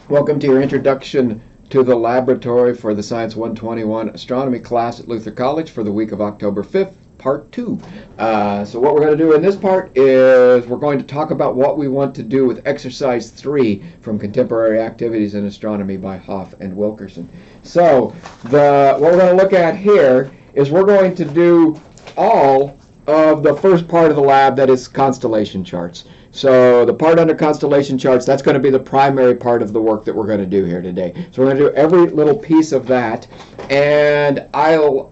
Welcome to your introduction to the laboratory for the Science 121 astronomy class at Luther College for the week of October 5th, part 2. So what we're going to do in this part is we're going to talk about what we want to do with exercise 3 from Contemporary Activities in Astronomy by Hoff and Wilkerson. So what we're going to look at here is we're going to do all of the first part of the lab, that is constellation charts. So the part under constellation charts, that's going to be the primary part of the work that we're going to do here today. So we're going to do every little piece of that, and I'll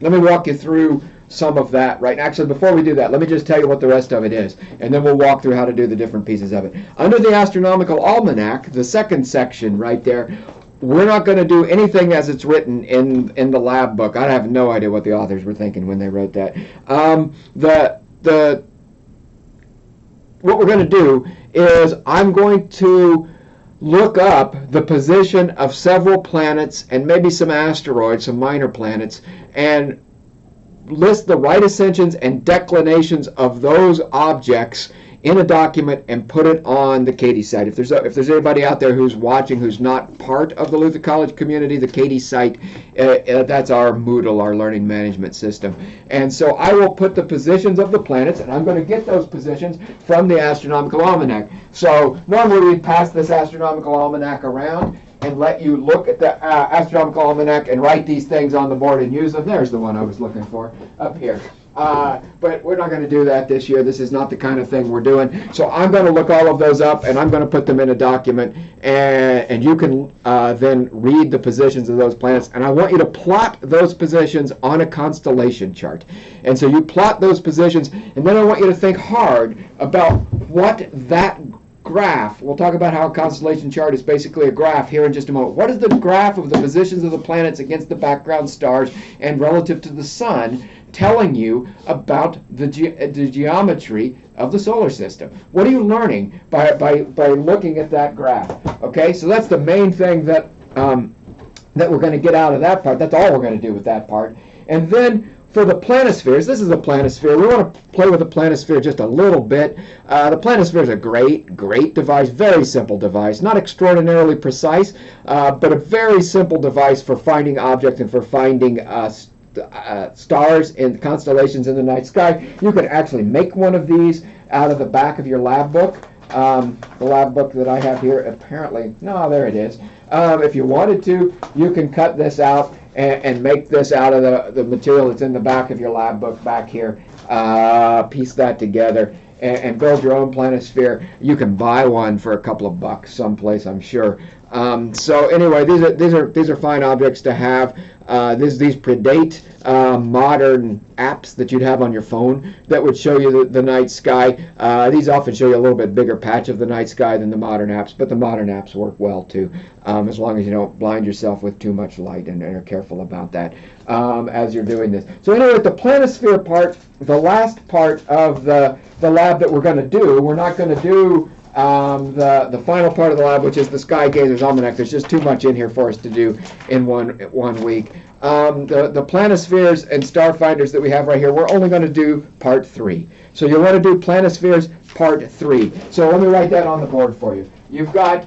let me walk you through some of that right now. Actually, before we do that, let me just tell you what the rest of it is, and then we'll walk through how to do the different pieces of it. Under the Astronomical Almanac, the second section right there, we're not going to do anything as it's written in the lab book. I have no idea what the authors were thinking when they wrote that. What we're going to do is I'm going to look up the position of several planets and maybe some asteroids, some minor planets, and list the right ascensions and declinations of those objects in a document and put it on the Katie site. If there's anybody out there who's watching who's not part of the Luther College community, the Katie site, that's our Moodle, our learning management system. And so I will put the positions of the planets, and I'm going to get those positions from the Astronomical Almanac. So normally we pass this Astronomical Almanac around and let you look at the Astronomical Almanac and write these things on the board and use them. There's the one I was looking for up here. But we're not going to do that this year. This is not the kind of thing we're doing. So I'm going to look all of those up, and I'm going to put them in a document, and you can then read the positions of those planets. And I want you to plot those positions on a constellation chart. And so you plot those positions, and then I want you to think hard about what that graph, we'll talk about how a constellation chart is basically a graph here in just a moment. What is the graph of the positions of the planets against the background stars and relative to the sun telling you about the geometry of the solar system? What are you learning by looking at that graph? Okay, so that's the main thing that that we're going to get out of that part. That's all we're going to do with that part. And then for the planospheres, this is a planosphere. We want to play with the planosphere just a little bit. The planosphere is a great device, very simple device, not extraordinarily precise, but a very simple device for finding objects and for finding stars and constellations in the night sky. You could actually make one of these out of the back of your lab book. The lab book that I have here, apparently, no, there it is. If you wanted to, you can cut this out and make this out of the material that's in the back of your lab book back here. Piece that together and build your own planosphere. You can buy one for a couple of bucks someplace, I'm sure. So anyway, these are fine objects to have. These predate modern apps that you'd have on your phone that would show you the night sky. These often show you a little bit bigger patch of the night sky than the modern apps, but the modern apps work well too, as long as you don't blind yourself with too much light and are careful about that as you're doing this. So anyway, the planosphere part, the last part of the lab that we're going to do, we're not going to do the final part of the lab, which is the Sky Gazer's Almanac. There's just too much in here for us to do in one week. The planospheres and starfinders that we have right here, we're only going to do part 3. So you'll want to do planospheres part 3. So let me write that on the board for you. You've got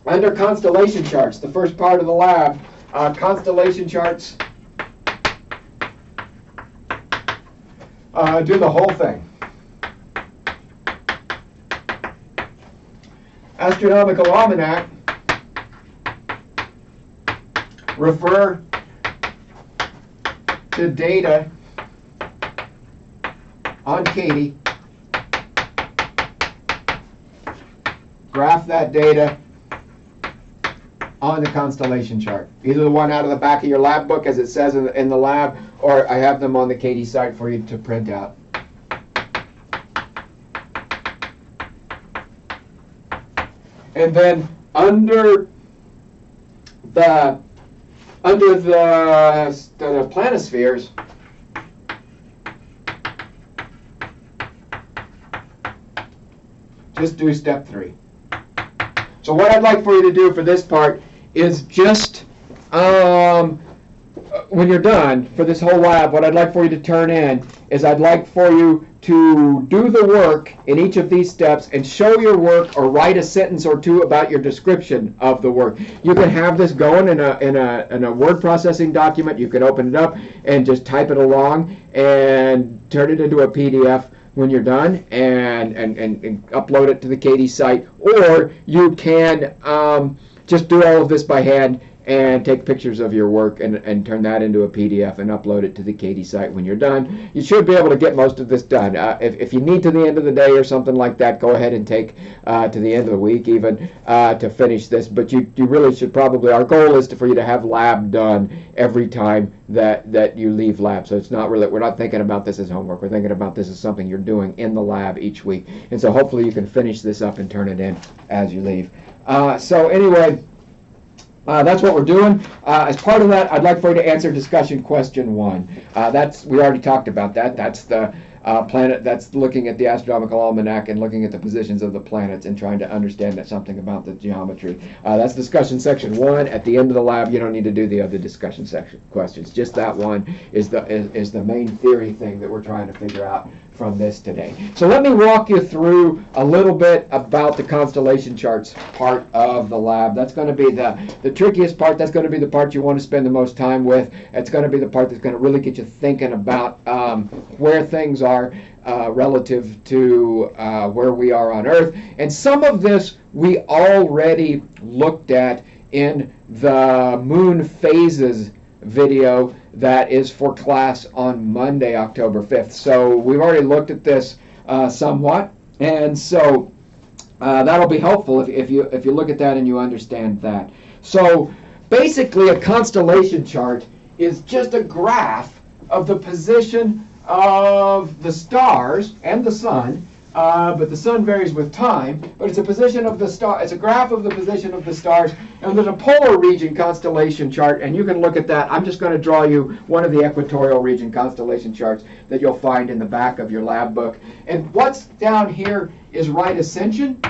under constellation charts, the first part of the lab, constellation charts. Do the whole thing. Astronomical Almanac, refer to data on Katie, graph that data on the constellation chart. Either the one out of the back of your lab book as it says in the lab, or I have them on the Katie site for you to print out. And then under the planospheres, just do step 3. So what I'd like for you to do for this part is just when you're done for this whole lab, what I'd like for you to turn in is I'd like for you to do the work in each of these steps and show your work or write a sentence or two about your description of the work. You can have this going in a word processing document. You can open it up and just type it along and turn it into a PDF when you're done and upload it to the Katie site, or you can just do all of this by hand and take pictures of your work and turn that into a PDF and upload it to the Katie site when you're done. You should be able to get most of this done. If you need to the end of the day or something like that, go ahead and take to the end of the week even to finish this. But you really should probably, our goal is for you to have lab done every time that you leave lab. So it's not really, we're not thinking about this as homework. We're thinking about this as something you're doing in the lab each week. And so hopefully you can finish this up and turn it in as you leave. So anyway, that's what we're doing. As part of that, I'd like for you to answer discussion question 1. We already talked about that. That's the planet. That's looking at the astronomical almanac and looking at the positions of the planets and trying to understand something about the geometry. That's discussion section 1. At the end of the lab, you don't need to do the other discussion section questions. Just that one is the main theory thing that we're trying to figure out from this today. So let me walk you through a little bit about the constellation charts part of the lab. That's going to be the trickiest part. That's going to be the part you want to spend the most time with. It's going to be the part that's going to really get you thinking about where things are relative to where we are on Earth. And some of this we already looked at in the moon phases video that is for class on Monday, October 5th. So we've already looked at this somewhat, and so that'll be helpful if you look at that and you understand that. So basically a constellation chart is just a graph of the position of the stars and the sun, but the sun varies with time, but it's a position of the star. It's a graph of the position of the stars, and there's a polar region constellation chart, and you can look at that. I'm just going to draw you one of the equatorial region constellation charts that you'll find in the back of your lab book. And what's down here is right ascension,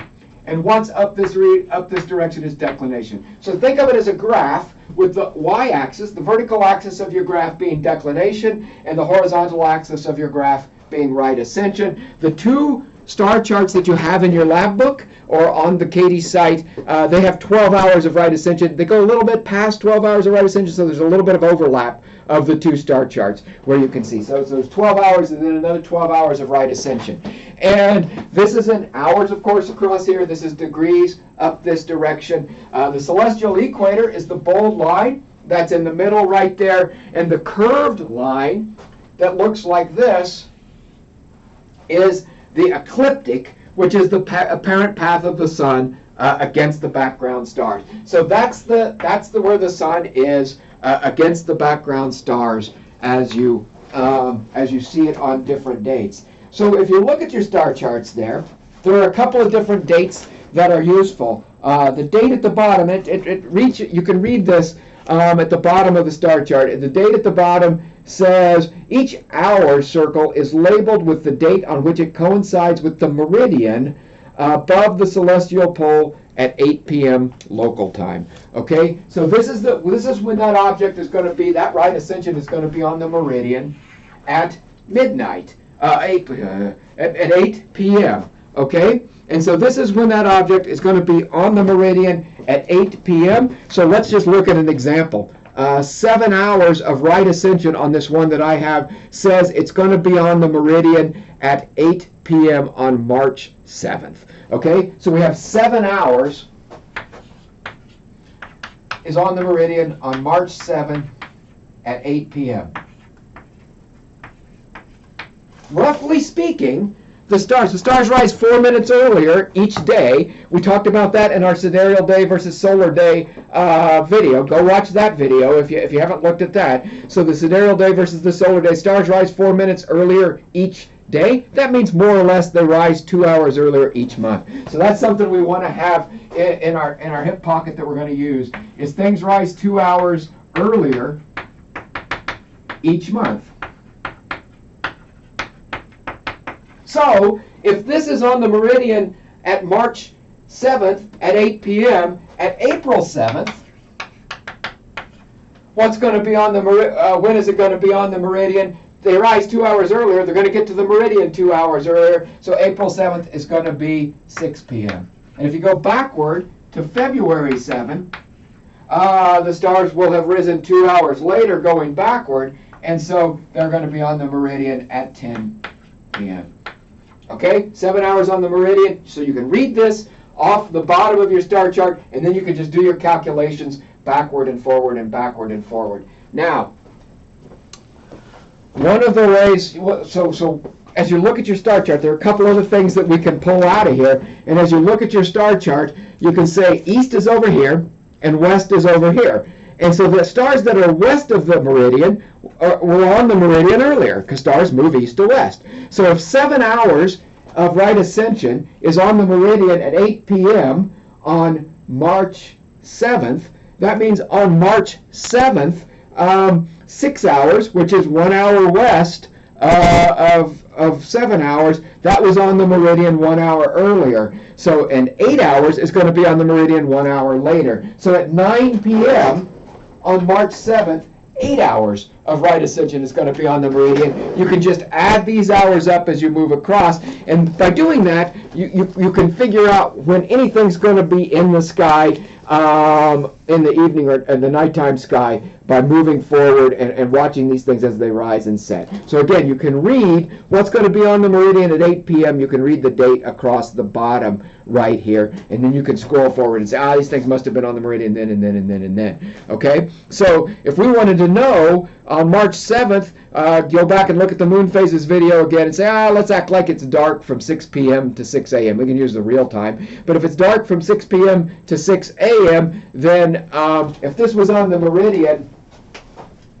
and what's up this direction is declination. So think of it as a graph with the y-axis, the vertical axis of your graph being declination, and the horizontal axis of your graph being right ascension. The two star charts that you have in your lab book or on the Katie site, they have 12 hours of right ascension. They go a little bit past 12 hours of right ascension, so there's a little bit of overlap of the two star charts where you can see. So there's 12 hours and then another 12 hours of right ascension. And this is in hours, of course, across here. This is degrees up this direction. The celestial equator is the bold line that's in the middle right there. And the curved line that looks like this is the ecliptic, which is the apparent path of the sun against the background stars. So that's where the sun is against the background stars as you see it on different dates. So if you look at your star charts there are a couple of different dates that are useful. The date at the bottom, you can read this at the bottom of the star chart. The date at the bottom says each hour circle is labeled with the date on which it coincides with the meridian above the celestial pole at 8 p.m. local time. Okay, so this is when that object is going to be, that right ascension is going to be on the meridian at midnight, at 8 p.m. Okay, and so this is when that object is going to be on the meridian at 8 p.m. So let's just look at an example. 7 hours of right ascension on this one that I have says it's going to be on the meridian at 8 p.m. on March 7th. Okay, so we have 7 hours is on the meridian on March 7th at 8 p.m. Roughly speaking, the stars rise 4 minutes earlier each day. We talked about that in our sidereal day versus solar day video. Go watch that video if you haven't looked at that. So the sidereal day versus the solar day, stars rise 4 minutes earlier each day. That means more or less they rise 2 hours earlier each month. So that's something we want to have in our hip pocket that we're going to use, is things rise 2 hours earlier each month. So if this is on the meridian at March 7th at 8 p.m., at April 7th, what's going to be on the when is it going to be on the meridian? They rise 2 hours earlier. They're going to get to the meridian 2 hours earlier. So April 7th is going to be 6 p.m. And if you go backward to February 7th, the stars will have risen 2 hours later going backward. And so they're going to be on the meridian at 10 p.m. Okay, 7 hours on the meridian. So you can read this off the bottom of your star chart, and then you can just do your calculations backward and forward and backward and forward. Now, one of the ways, so as you look at your star chart, there are a couple other things that we can pull out of here. And as you look at your star chart, you can say east is over here and west is over here. And so the stars that are west of the meridian were on the meridian earlier, because stars move east to west. So if 7 hours of right ascension is on the meridian at 8 p.m. on March 7th, that means on March 7th, 6 hours, which is 1 hour west of 7 hours, that was on the meridian 1 hour earlier. So, and 8 hours is going to be on the meridian 1 hour later. So at 9 p.m. on March 7th, 8 hours of right ascension is going to be on the meridian. You can just add these hours up as you move across, and by doing that, you can figure out when anything's going to be in the sky in the evening or in the nighttime sky by moving forward and watching these things as they rise and set. So again, you can read what's going to be on the meridian at 8 p.m. You can read the date across the bottom right here, and then you can scroll forward and say, these things must have been on the meridian then and then and then and then. Okay? So if we wanted to know on March 7th, go back and look at the moon phases video again and say, let's act like it's dark from 6 p.m. to 6 a.m. We can use the real time. But if it's dark from 6 p.m. to 6 a.m., then if this was on the meridian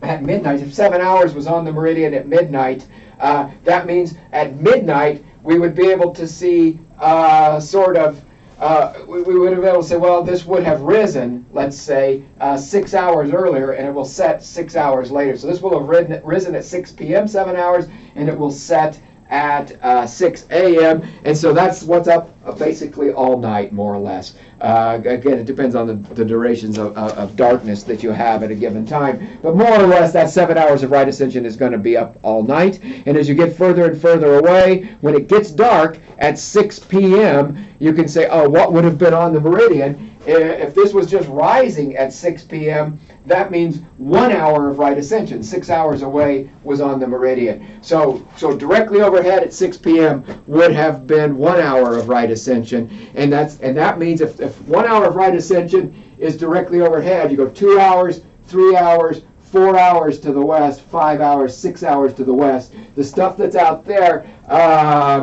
at midnight, if 7 hours was on the meridian at midnight, that means at midnight we would be able to see we would have been able to say, well, this would have risen, let's say, 6 hours earlier, and it will set 6 hours later. So this will have risen at 6 p.m., 7 hours, and it will set at 6 a.m. And so that's what's up basically all night, more or less. Again, it depends on the durations of darkness that you have at a given time. But more or less, that 7 hours of right ascension is going to be up all night. And as you get further and further away, when it gets dark at 6 p.m., you can say, what would have been on the meridian? If this was just rising at 6 p.m., that means 1 hour of right ascension. 6 hours away was on the meridian. So directly overhead at 6 p.m. would have been 1 hour of right ascension. And that means if 1 hour of right ascension is directly overhead, you go 2 hours, 3 hours, 4 hours to the west, 5 hours, 6 hours to the west. The stuff that's out there,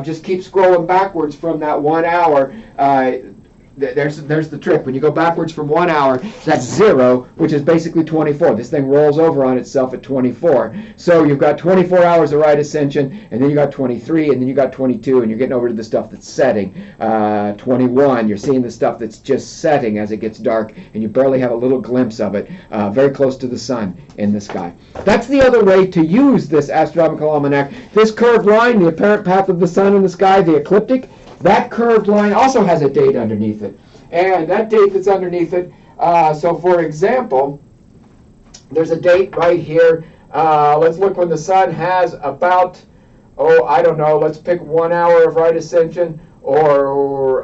just keep scrolling backwards from that 1 hour. There's the trick. When you go backwards from 1 hour, that's 0, which is basically 24. This thing rolls over on itself at 24. So you've got 24 hours of right ascension, and then you got 23, and then you got 22, and you're getting over to the stuff that's setting. 21, you're seeing the stuff that's just setting as it gets dark, and you barely have a little glimpse of it, very close to the sun in the sky. That's the other way to use this astronomical almanac. This curved line, the apparent path of the sun in the sky, the ecliptic, that curved line also has a date underneath it. And that date that's underneath it, so for example, there's a date right here. Let's look when the sun has about, I don't know, let's pick 1 hour of right ascension, or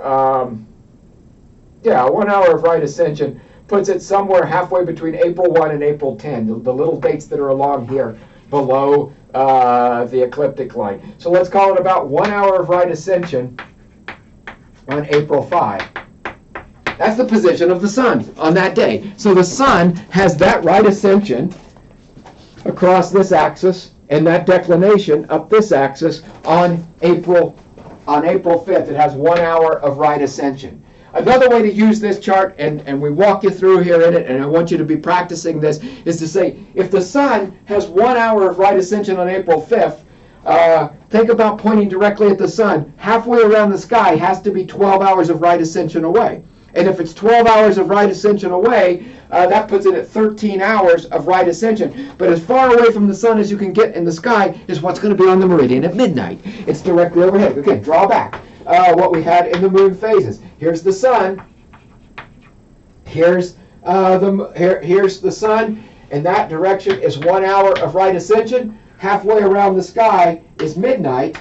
1 hour of right ascension puts it somewhere halfway between April 1 and April 10, the little dates that are along here below the ecliptic line. So let's call it about 1 hour of right ascension on April 5. That's the position of the sun on that day. So the sun has that right ascension across this axis and that declination up this axis on April 5th. It has 1 hour of right ascension. Another way to use this chart, and we walk you through here in it, and I want you to be practicing this, is to say, if the sun has 1 hour of right ascension on April 5th, think about pointing directly at the sun. Halfway around the sky has to be 12 hours of right ascension away. And if it's 12 hours of right ascension away, that puts it at 13 hours of right ascension. But as far away from the sun as you can get in the sky is what's going to be on the meridian at midnight. It's directly overhead. Okay, draw back what we had in the moon phases. Here's the sun. Here's the sun. and that direction is 1 hour of right ascension. Halfway around the sky is midnight,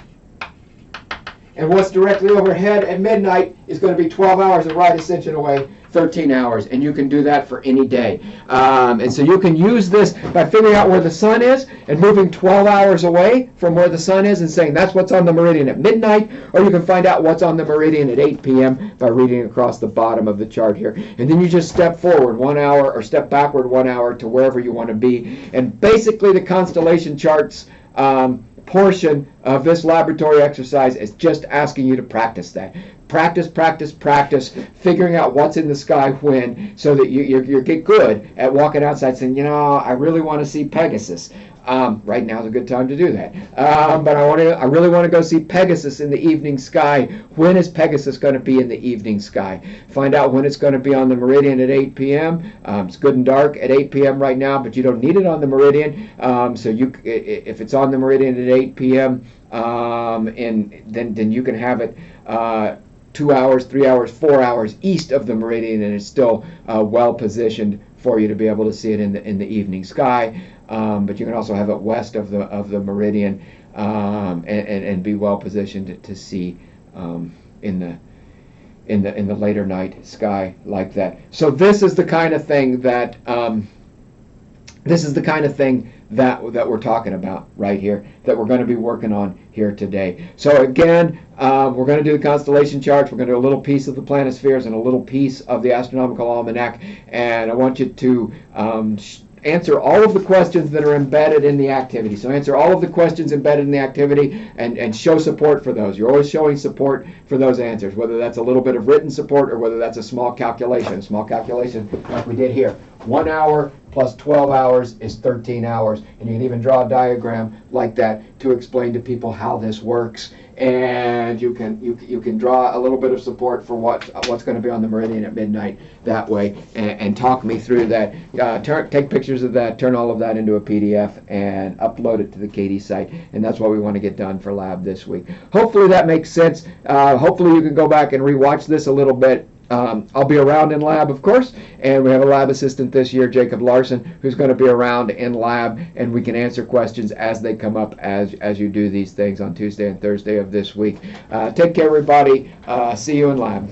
and what's directly overhead at midnight is going to be 12 hours of right ascension away, 13 hours, and you can do that for any day. And so you can use this by figuring out where the sun is and moving 12 hours away from where the sun is and saying that's what's on the meridian at midnight, or you can find out what's on the meridian at 8 p.m. by reading across the bottom of the chart here. And then you just step forward 1 hour or step backward 1 hour to wherever you want to be. And basically the Constellation Charts portion of this laboratory exercise is just asking you to practice that. Practice, practice, practice, figuring out what's in the sky when, so that you get good at walking outside saying, you know, I really want to see Pegasus. Right now is a good time to do that. But I really want to go see Pegasus in the evening sky. When is Pegasus going to be in the evening sky? Find out when it's going to be on the meridian at 8 p.m. It's good and dark at 8 p.m. right now, but you don't need it on the meridian. So if it's on the meridian at 8 p.m., and then you can have it 2 hours, 3 hours, 4 hours east of the meridian, and it's still well positioned for you to be able to see it in the evening sky. But you can also have it west of the meridian, and be well positioned to see in the later night sky like that. So this is the kind of thing that that we're talking about right here, that we're going to be working on here today. So again, we're going to do the constellation charts. We're going to do a little piece of the planospheres and a little piece of the astronomical almanac. And I want you to answer all of the questions that are embedded in the activity. So answer all of the questions embedded in the activity and show support for those. You're always showing support for those answers, whether that's a little bit of written support or whether that's a small calculation. A small calculation like we did here. 1 hour plus 12 hours is 13 hours. And you can even draw a diagram like that to explain to people how this works. And you can draw a little bit of support for what's going to be on the meridian at midnight that way, and talk me through that. Take pictures of that, turn all of that into a PDF, and upload it to the Katie site. And that's what we want to get done for lab this week. Hopefully that makes sense. Hopefully you can go back and rewatch this a little bit. I'll be around in lab, of course, and we have a lab assistant this year, Jacob Larson, who's going to be around in lab, and we can answer questions as they come up as you do these things on Tuesday and Thursday of this week. Take care, everybody. See you in lab.